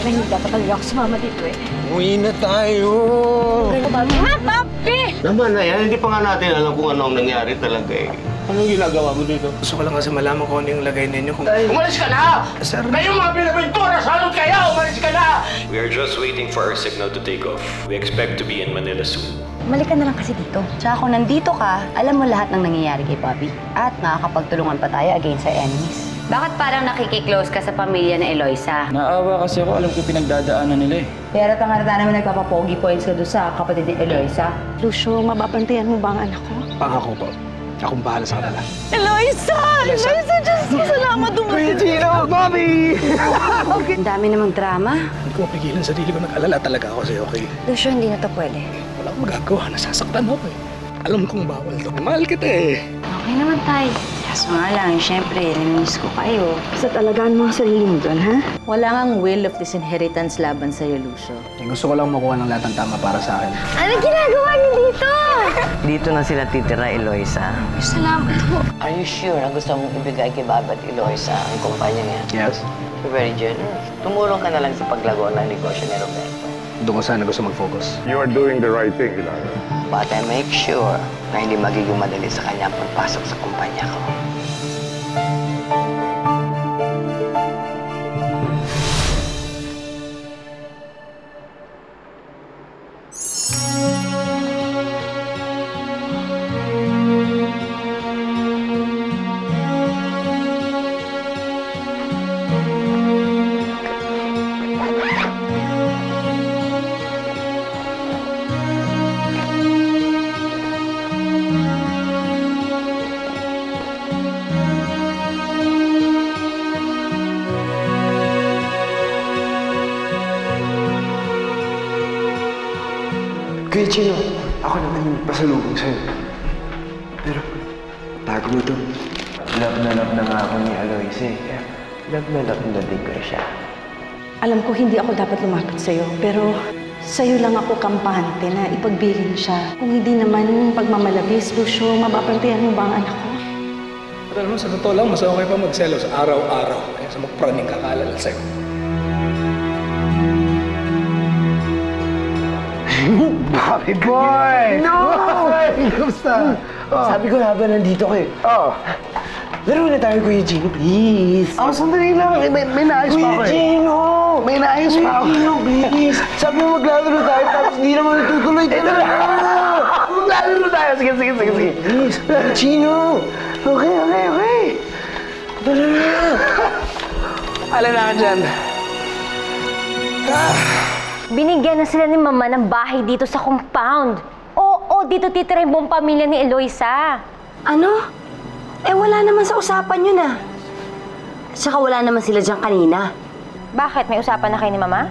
na hindi dapat talaga ako sumama dito eh. Uwi na tayo! Ha, papi! Naman na yan, hindi pa nga natin alam kung ano ang nangyari talaga eh. Anong ginagawa mo dito? Gusto ko lang kasi malaman kung ano yung lagay ninyo kung... Umalis ka na! Sir... Kayong mga binabentura, salot kayo! Umalis ka na! We are just waiting for our signal to take off. We expect to be in Manila soon. Malik ka na lang kasi dito. Tsaka kung nandito ka, alam mo lahat ng nangyayari kay Papi. At nakakapagtulungan pa tayo against our enemies. Bakit parang nakikiklose ka sa pamilya ni Eloisa? Naawa kasi ako, alam ko pinagdadaanan nila eh. Pero tangarata naman nagpapapogi points ka doon sa kapatid ni Eloisa. Lucio, mababantayan mo ba ang anak ko? Pangako po. Akong bahala sa kanila. Eloisa! Eloisa, Diyos ko, salamat dumating. Gino! Bobby! Ang dami namang drama. Hindi ko mapigilan sarili ko. Nag-alala talaga ako sa'yo, okay? Lucio, hindi na to pwede. Wala akong magagawa. Nasasaktan ako eh. Alam kong bawal to. Mahal kita eh. Okay naman, Tay. Kaso nga lang, syempre, namimiss ko kayo. Basta talagaan mo ang sarili mo doon, ha? Wala ngang will of disinheritance laban sa'yo, Lucio. Gusto ko lang makuha ng lahat ng tama para sa akin. Ano ginagawa niyo dito? Dito na sila titira, Eloisa. Salamat po. Are you sure na gusto mong ibigay kay Baba at Eloisa ang kumpanya niya? Yes? You're very generous. Tumulong ka na lang sa paglago ng negosyo ni Roberto. Doon ko sana gusto mag-focus. You are doing the right thing, Hilario. But I make sure na hindi magiging madali sa kanya ang pagpasok sa kumpanya ko. Kuya Chino, ako naman yung pasalubong sa'yo. Pero, tago mo to. Love na nga ako ni Eloisa eh. Love na din ko siya. Alam ko hindi ako dapat lumapit sa'yo, pero sa'yo lang ako kampante na ipagbilin siya. Kung hindi naman pagmamalabis, Lucio, mababantayan mo ba ang anak ko? Pero alam mo, sa totoo lang, mas okay pa magselos araw-araw. Kaya sa magpraning kakaalala sa'yo. Bobby boy! No! Kamusta? Sabi ko habang nandito kayo. Laro na tayo, Kuya Gino, please. Sandali lang. May naayos pa ako eh. Gino! May naayos pa ako. Gino, please. Sabi mo maglalaro tayo tapos hindi naman natutuloy. Maglalaro tayo. Sige. Please. Gino! Okay. Tara na. Alam na ka dyan. Binigyan na sila ni Mama ng bahay dito sa compound. Oo, dito titira yung buong pamilya ni Eloisa. Ano? Eh, wala naman sa usapan yun ah. Saka wala naman sila dyan kanina. Bakit? May usapan na kayo ni Mama?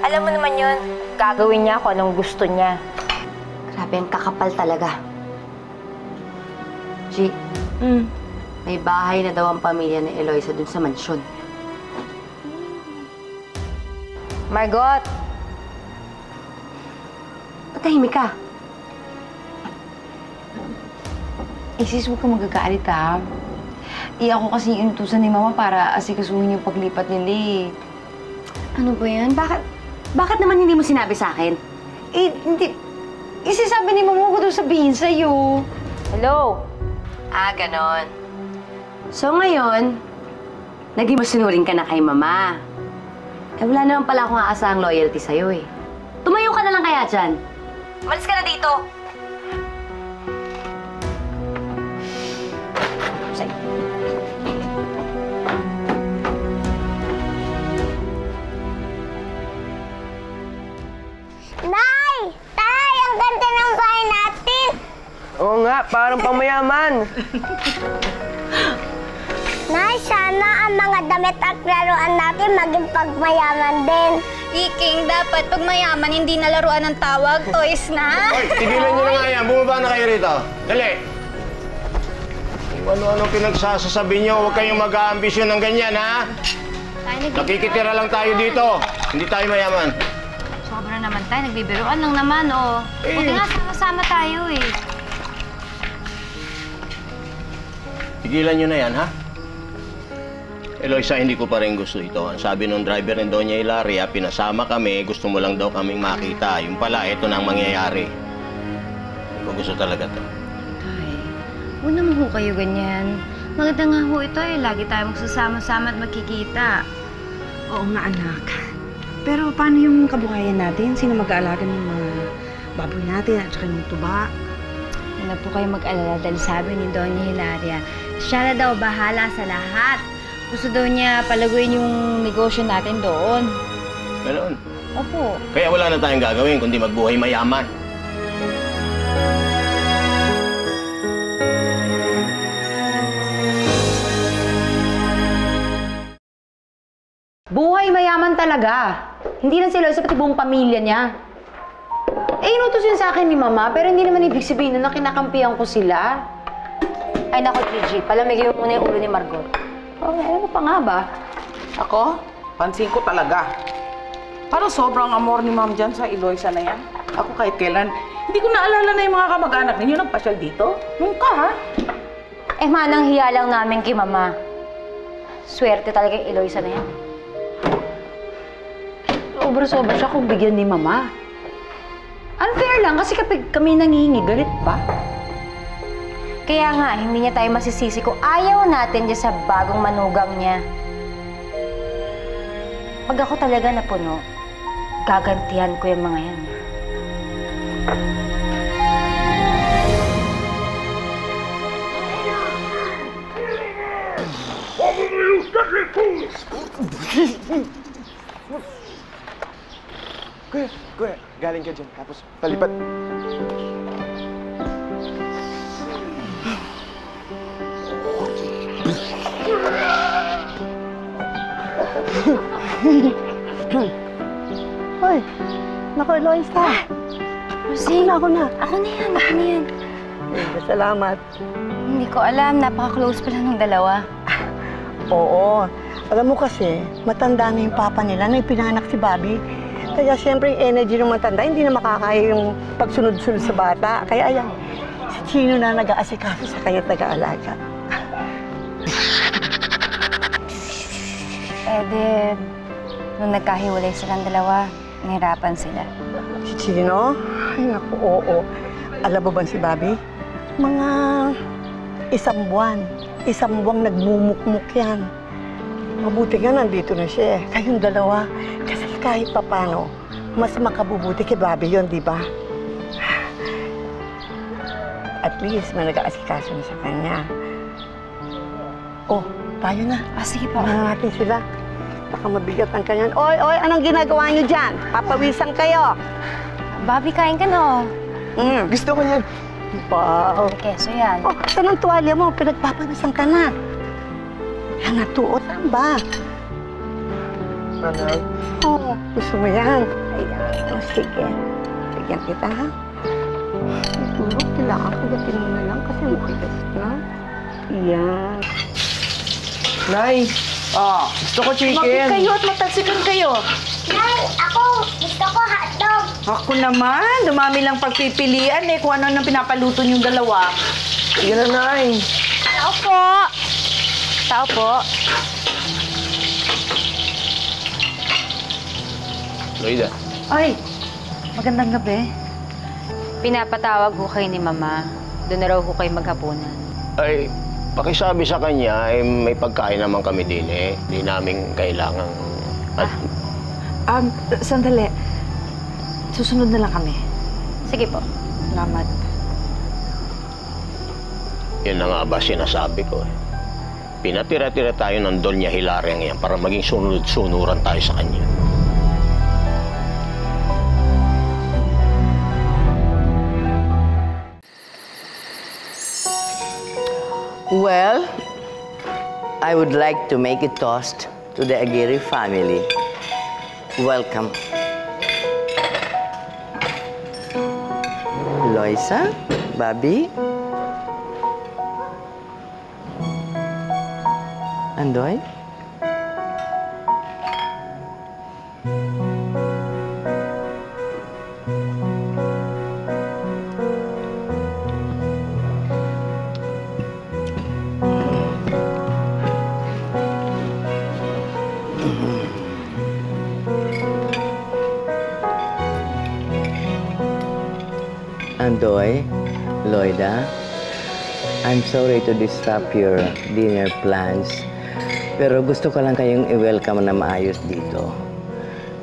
Alam mo naman yun, gagawin niya kung anong gusto niya. Grabe, ang kakapal talaga. G, may bahay na daw ang pamilya ni Eloisa dun sa mansyon. Margot! Patahimik ka. Sis, huwag kang magkakaalit ha. Ako kasi inutusan ni Mama para asikasuhin yung paglipat nila eh. Ano ba yan? Bakit naman hindi mo sinabi sa akin? Hindi. Isisabi ni Mama ko doon sabihin sa'yo. Hello? Ganon. So ngayon, naging masunurin ka na kay Mama. Wala naman pala akong aasahang loyalty sa'yo eh. Tumayo ka na lang kaya dyan. Malis ka na dito. Nay! Tay! Ang ganda ng bahay natin! Oo nga, parang pamayaman. Nay, sana ang mga damit at laruan natin maging pagmayaman din. Iking, dapat pag mayaman, hindi na laruan ng tawag, toys na. Hoy, tigilan nyo na nga yan. Bumaba na kayo rito. Dali. Kung ano-ano pinagsasasabi nyo, huwag kayong mag-aambisyon ng ganyan, ha? Nakikitira lang tayo dito. Hindi tayo mayaman. Sobra naman tayo, nagbibiruan lang naman, oh. Buti nga, sama-sama tayo, eh. Tigilan nyo na yan, ha? Eloisa, hindi ko pa rin gusto ito. Ang sabi ng driver ni Doña Hilaria, pinasama kami, gusto mo lang daw kaming makita. Yung pala, ito na ang mangyayari. Hindi ko gusto talaga to. Tay, huwag naman ho kayo ganyan. Maganda nga ho ito eh. Lagi tayo magsasama-sama at magkikita. Oo nga, anak. Pero paano yung kabuhayan natin? Sino mag-aalaga ng mga baboy natin at saka yung tuba? Huwag na po kayo mag-alala dahil sabi ni Doña Hilaria, siya na daw bahala sa lahat. Gusto daw niya palaguin yung negosyo natin doon. Ganoon. Opo. Kaya wala na tayong gagawin kundi magbuhay mayaman. Buhay mayaman talaga. Hindi lang si Eloisa, pati buong pamilya niya. Inutos yun sa akin ni Mama, pero hindi naman ibig sabihin na kinakampihan ko sila. Ay nako, Gigi, palamigay mo muna yung ulo ni Margot. Okay, ano pa nga ba? Ako, pansin ko talaga. Parang sobrang amor ni Ma'am dyan sa Eloisa na yan. Ako kahit kailan, hindi ko naalala na yung mga kamag-anak ninyo nagpasyal dito. Nungka, ha? Eh, manang hiya lang namin kay Mama. Swerte talaga yung Eloisa na yan. Sobra-sobra siya kung bigyan ni Mama. Unfair lang kasi kapag kami nangihingi, galit pa. Kaya nga, hindi niya tayo masisisi kung ayaw natin dyan sa bagong manugang niya. Pag ako talaga napuno, gagantihan ko yung mga yan. Kuya, galing ka dyan. Tapos palipat. Hoy, naku, Eloisa. Rosine, Ako na. ako na yan. Salamat. Hindi ko alam, napaka-close pala ng dalawa. Oo. Alam mo kasi, matanda na yung papa nila na ipinanganak si Bobby. Kaya siyempre yung energy ng matanda, hindi na makakaya yung pagsunod-sunod sa bata. Kaya ayan, si Chino na nag-aasikaso sa kanya nag-aalaga. Eh, nung nagkahiwalay silang dalawa, nahirapan sila. Si Chino? Ay naku, oo. Alam mo ba si Bobby? Mga isang buwan nagmumukmuk yan. Mabuti nga nandito na siya eh. Kayong dalawa. Kasi kahit papano, mas makabubuti kay Bobby yun, di ba? At least may nag-aasikaso na sa kanya. Oh, tayo na. Sige po. Unahan natin sila. Baka mabigat ang kanyan. Oy, anong ginagawa niyo dyan? Papawisan kayo. Bobby, kain ka no? Gusto ko yan. Wow. Keso yan. Oh, saan ang tuwalya mo? Pinagpapawisan ka na. Yan na to. O, saan ba? Nanay. Oh, gusto mo yan? Ayan. O, sige. Bigyan kita, ha? Siguro, kailangan ko gatin mo na lang kasi matigas na. Yan. Nay! Gusto ko chicken. Bakit kayo at matalsikan kayo? Nay, ako! Gusto ko hotdog! Ako naman, dumami lang pagpipilian eh kung ano nang pinapaluto niyong dalawa. Sige na, Nay. Tao po! Tao po. Loida. Ay, magandang gabi. Pinapatawag ko kayo ni Mama. Doon na raw ko kayo maghapunan. Ay, pakisabi sa kanya, may pagkain naman kami din eh. Hindi namin kailangan. At Sandali. Susunod na lang kami. Sige po. Salamat. yun na nga ba sinasabi ko eh. Pinatira-tira tayo ng Doña Hilaria yan para maging sunod-sunuran tayo sa kanya. Well, I would like to make a toast to the Aguirre family. Welcome. Loisa, Bobby, Andoy. Doy, Loida, I'm sorry to disrupt your dinner plans. Pero gusto ko lang kayong i-welcome na maayos dito.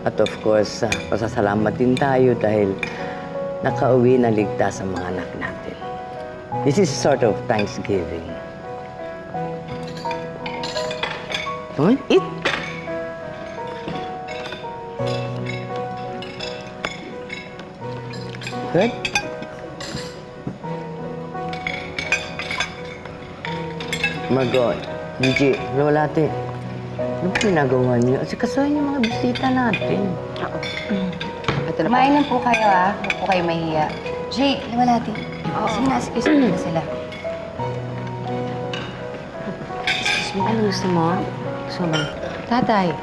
At of course, pasasalamat din tayo dahil nakauwi na ligtas ang mga anak natin. This is sort of Thanksgiving. Come on, eat. Good. Margot, Gigi, Lola, ate, ano ba ginagawa niyo? Kasi kasuhin yung mga bisita natin. Kumain lang po kayo, ah. Huwag po kayo mahihiya. Jay, wala natin. Sige na, excuse me na sila. Excuse me, ano gusto mo? Gusto mo? Tatay,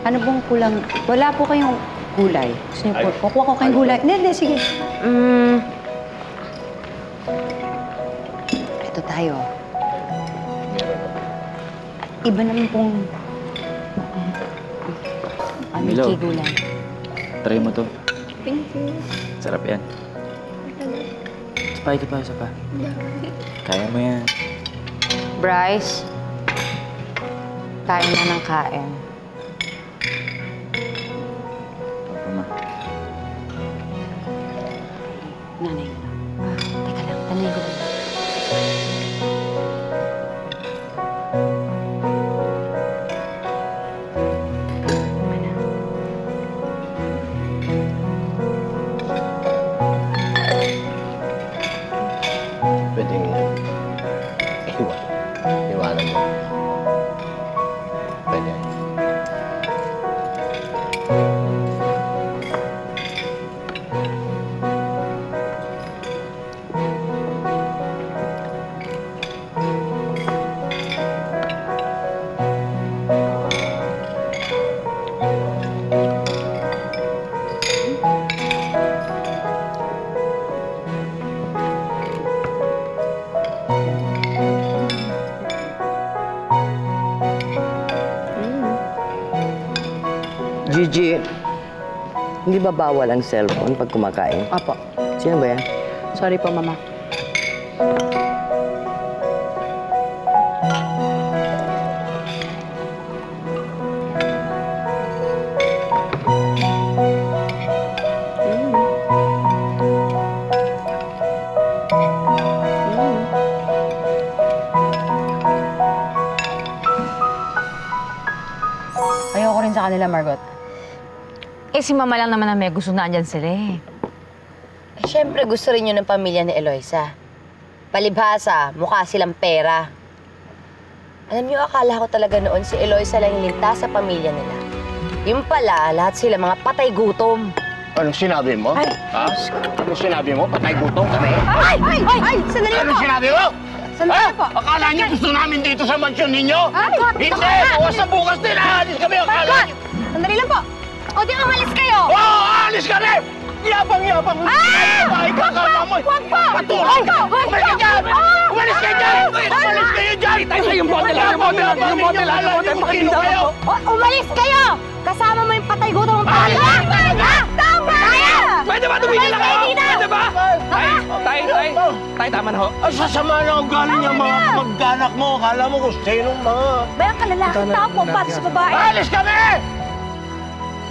ano bang kulang? Wala po kayong gulay. Gusto niyo po? Kukuha ko kayong gulay. Hindi, sige. Ito tayo. Iba naman pong... Milo. gulay. Try mo to. Thank you. Sarap yan. Isa pa, isa pa. Kaya mo yan. Bryce, kain na ng kain. Mama. Nanay ko. Teka lang, nanay ko. Pwedeng iwanan mo. Pwede. Gigi, hindi ba bawal ang cellphone pag kumakain? Apo. Sino ba yan? Sorry po, Mama. Ayoko rin sa kanila, Margot. Eh, si Mama lang naman na may gusto na andyan sila eh. Eh, syempre gusto rin yun ng pamilya ni Eloisa. Palibhasa, mukha silang pera. Alam niyo, akala ko talaga noon si Eloisa lang yung lintas sa pamilya nila. Yung pala, lahat sila mga patay gutom. Anong sinabi mo? Ay. Ha? Anong sinabi mo? Patay gutom kami? Ay! Sandali lang Anong po! sinabi mo? Sandali lang po! Akala niyo gusto namin dito sa mansyon ninyo? Ay! Hindi! Bukas na bukas din! Aalis kami! Akala niyo! Sandali lang po! O di umalis kayo! Oo! Aalis kami! Yabang-yabang! Ay! Kakama mo! Huwag po! Patulong! Umalis ka dyan! Umalis ka dyan! Umalis kayo dyan! Yung bote lang! Umalis kayo! Kasama mo yung patay gutom ng pamilya! Tama! Pwede ba tumigil na kayo? Pwede ba? Tay, tama na ho. Ang sasama na ang galing ng mga kamag-anak mo. Akala mo kung sinong mga... Bayan ka lalaki tapo para sa babae! Alis kami!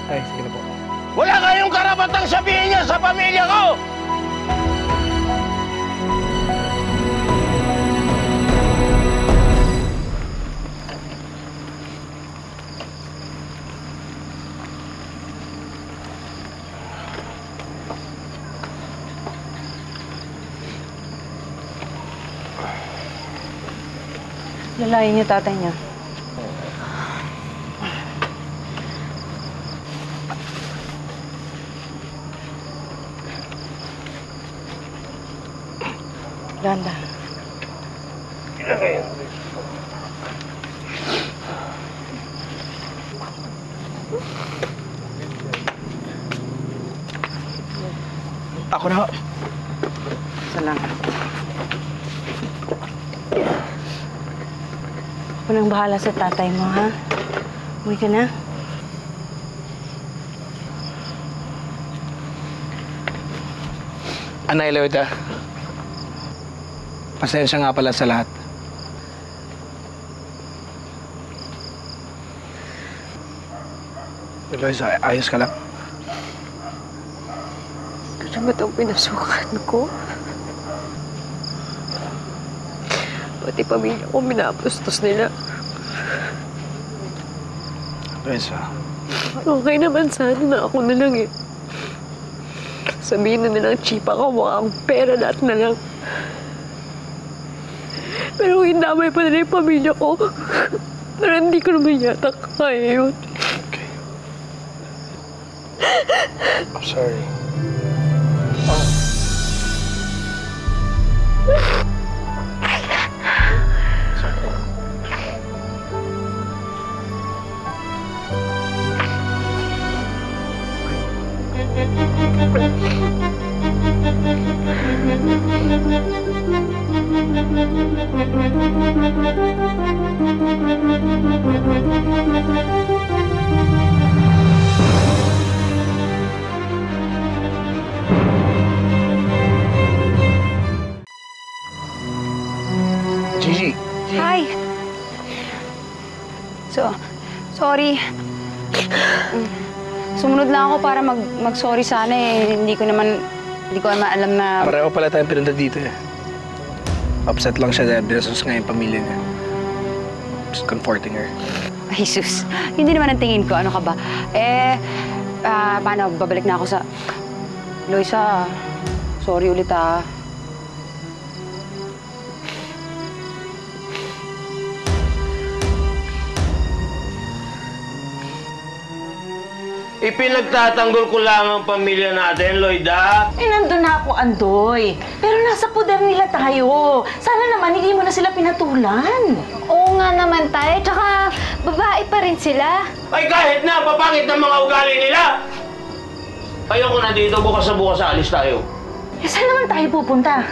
Ay, sige na po. Wala kayong karapatang sabihin niya sa pamilya ko! Lalayin niyo tatay niya. Ganda. Ako na ho. Salamat. Ako nang bahala sa tatay mo, ha? Umuwi ka na. Ana Eloida, pasensya nga pala sa lahat. Eloisa, ayos ka lang? Ano ba itong pinasukan ko? Pati pamilya ko minapustos nila. Eloisa. Okay naman sana na ako na lang eh. Sabihin na nilang chipa ko, mukhang pera lahat na lang. Pero hindamay pa nila yung pamilya ko. Pero hindi ko naman yata kaya yun. Okay. I'm sorry. Gigi. Hi! Sorry. Sumunod lang ako para mag-sorry sana eh. Hindi ko naman alam na... Pareho pala tayong pinunta dito eh. Upset lang siya dahil binasos nga yung pamilya niya. Just comforting her. Ay, sus. Hindi naman ang tingin ko. Ano ka ba? Paano? Babalik na ako sa... Eloisa, sorry ulit ah. Ipinagtatanggol ko lang ang pamilya natin, Loida. Nandun na ako, Andoy. Pero nasa poder nila tayo. Sana naman hindi mo na sila pinatulan. Oo nga naman tayo, tsaka babae pa rin sila. Ay kahit na, papangit ng mga ugali nila. Ayoko na dito, bukas na bukas alis tayo. Saan naman tayo pupunta?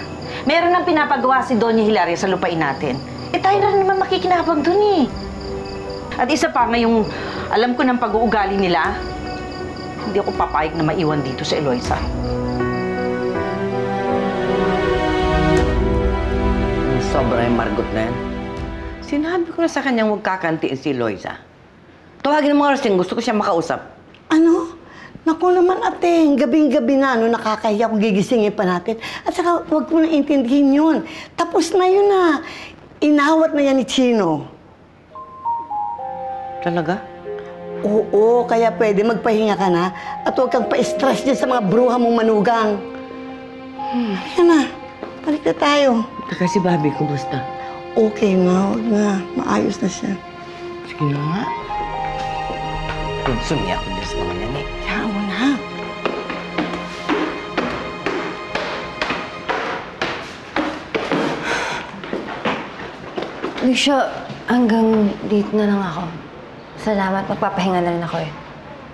Meron nang pinapagawa si Doña Hilaria sa lupain natin. Tayo na rin naman makikinabang dun eh. At isa pa, ngayong alam ko ng pag-uugali nila, hindi ako papayag na maiwan dito sa Eloisa. Sobra yung Margot na yan. Sinabi ko na sa kanyang huwag kakantiin si Eloisa. Tawagin ng mga rasing, gusto ko siya makausap. Ano? Naku naman ate, gabing-gabi na, nakakahiya kung gigisingin pa natin. At saka, huwag mo na intindihin yun. Tapos na yun na. Inawat na yan ni Chino. Talaga? Oo, kaya pwede magpahinga ka na at huwag kang pa-stress dyan sa mga bruha mong manugang. Halika na, balik na tayo. Taka si Bobby, kumusta? Okay na, huwag na. Maayos na siya. Sige na nga. Sumi ako dyan sa mga yan eh. Kaya mo na. Alicia, hanggang date na lang ako. Salamat, magpapahinga na rin ako eh.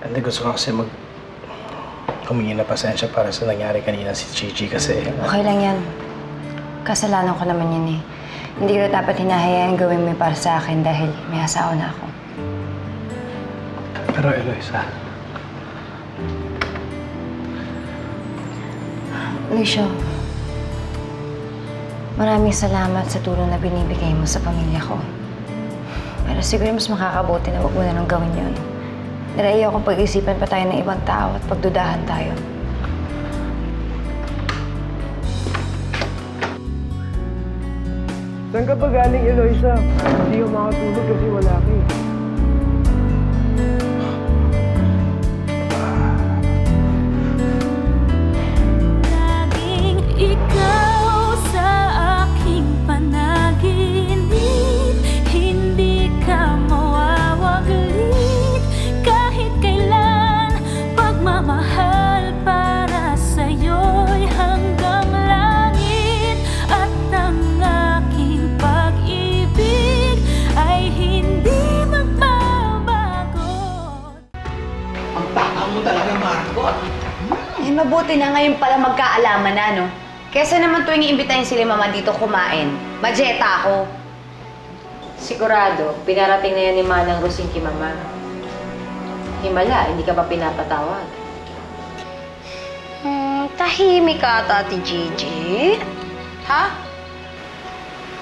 Hindi, gusto ko kasi humingi na pasensya para sa nangyari kanina si Gigi kasi... Okay lang yan. Kasalanan ko naman yun eh. Hindi ko dapat hinahayaan gawin mo para sa akin dahil may asawa na ako. Pero Eloisa... Alicia, maraming salamat sa tulong na binibigay mo sa pamilya ko. Pero siguro mas makakabuti na huwag mo na nang gawin yun. Dahil ayokong pag-isipan pa tayo ng ibang tao at pagdudahan tayo. Saan ka ba galing, Eloisa? Hindi ako makatulog kasi wala ka eh. Ikaw sa aking panaginip, hindi ka mawawaglit kahit kailan. Pagmamahal para sa'yo'y hanggang langit, at ang aking pag-ibig ay hindi magbabago. Ang tanga mo talaga, Margot. Eh, mabuti na ngayon pala magkaalaman na, no? Kesa naman tuwing iimbitahin sila mama dito kumain, majeta ako. Sigurado, pinarating na yan ni Manang Rosing kay Mama. Himala, hindi ka ba pinapatawag? Tahimik ka, Tati Gigi. Ha?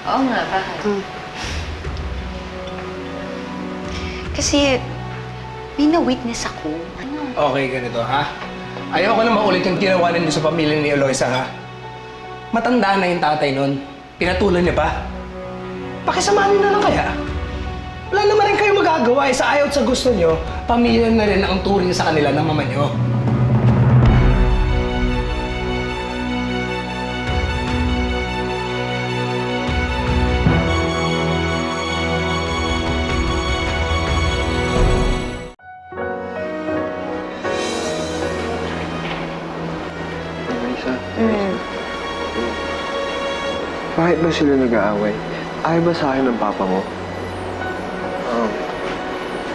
Oo nga, bakit? Kasi may na-witness ako. Okay, ganito, ha? Ayoko na maulit yung ginawa ninyo sa pamilya ni Eloisa, ha? Matanda na yung tatay nun. Pinatulan niya pa. Pakisamahan niyo na lang kaya. Wala naman rin kayo magagawa. Sa ayaw at sa gusto niyo, pamilya na rin ang turing sa kanila ng mama niyo. Bakit ba sila nag-aaway? Ayaw ba sa akin ng papa mo?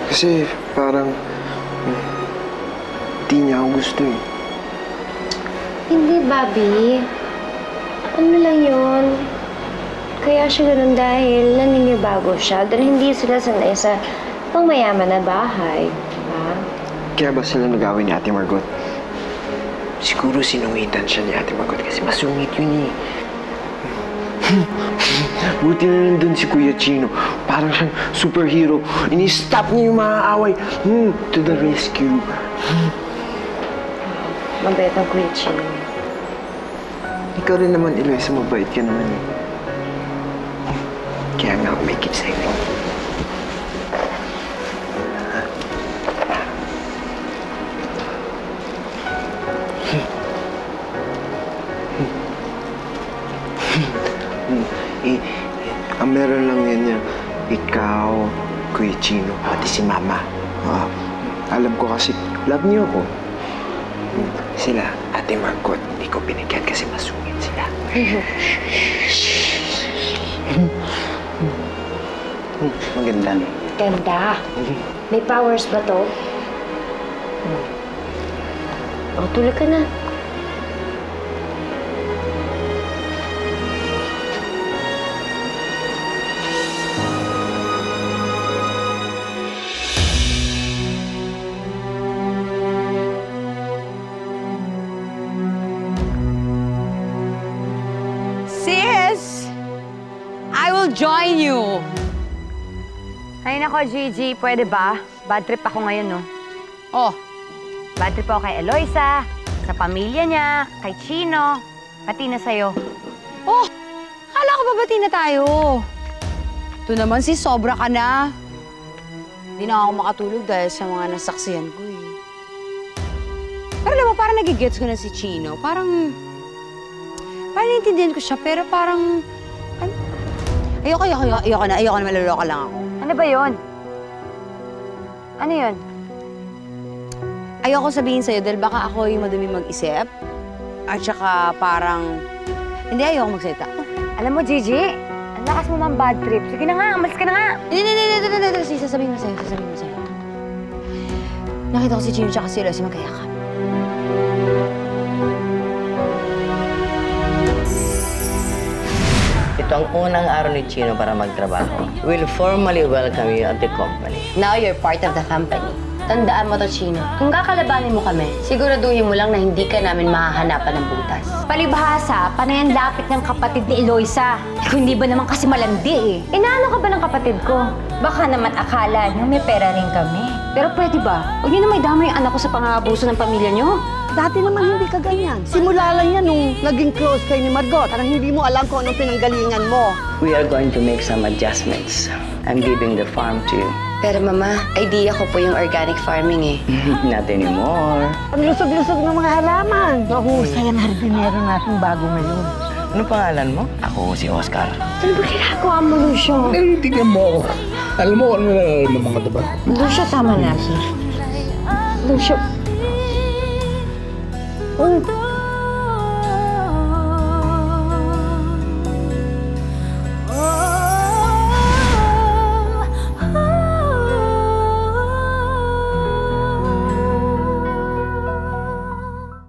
Kasi parang di niya ako gusto eh. Hindi, Bobby. Ano lang yun? Kaya siya ganun dahil naninibago siya. Dahil hindi sila sanay sa pangmayaman na bahay. Diba? Kaya ba sila nag-aaway ni Ate Margot? Siguro sinungitan siya ni Ate Margot kasi masungit yun eh. Buti na nandun si Kuya Chino. Parang siyang superhero. Ini-stop niya yung mga away. To the rescue. Mabait ang Kuya Chino. Ikaw rin naman, Eloisa. Mabait ka naman eh. Kaya nga, make it exciting. Ang meron lang yan ikaw, Kuya Chino, pati si Mama. Alam ko kasi, love niyo ako. Sila, Ate Margot, hindi ko binigyan kasi masungit sila. Maganda. Ganda. May powers ba to? O, tulog ka na. Sis! I will join you! Ay nako, Gigi, pwede ba? Bad trip ako ngayon, no? Oh. Bad trip ako kay Eloisa, sa pamilya niya, kay Chino, pati na sa'yo. Oh! Kala ko babati na tayo. Ito naman si sobra ka na. Hindi na ako makatulog dahil sa mga nasaksihan ko eh. Pero alam mo, parang nagigets ko na si Chino. Parang naiintindihan ko siya, pero parang... Ayoko na, maluloko lang ako. Ano ba yun? Ano yun? Ayoko sabihin sa'yo dahil baka ako yung madumi mag-isip. At saka parang... Hindi, ayoko magsalita. Alam mo, Gigi, ang lakas mo mang bad trip. Sige na nga, umalis ka na nga. Hindi, sasabihin mo sa'yo. Nakita ko si Chino tsaka si Eloisa magkayakap. Ito ang unang araw ni Chino para magtrabaho. We'll formally welcome you at the company. Now you're part of the company. Tandaan mo to, Chino. Kung kakalabanin mo kami, siguraduhin mo lang na hindi ka namin mahahanapan ng butas. Palibhasa, panayan lapit ng kapatid ni Eloisa. Kung hindi ba naman kasi malandi eh. Inaano ka ba ng kapatid ko? Baka naman akala niyo may pera rin kami. Pero pwede ba? Huwag niyo na may damay yung anak ko sa pang-aabuso ng pamilya niyo. Dati naman hindi ka ganyan. Simula lang yan nung naging close kay ni Margot. Parang hindi mo alam kung anong pinanggalingan mo. We are going to make some adjustments. I'm giving the farm to you. Pero Mama, idea ko po yung organic farming eh. Not anymore. Ang lusog-lusog ng mga halaman. Mahusay ang hardinero natin bago ngayon. Ano pangalan mo? Ako si Oscar. Ano ba ginagawa mo, Lucio? Tignan mo ako. Alam mo ano na mga diba? Lucio, tama na. Lucio. Oh,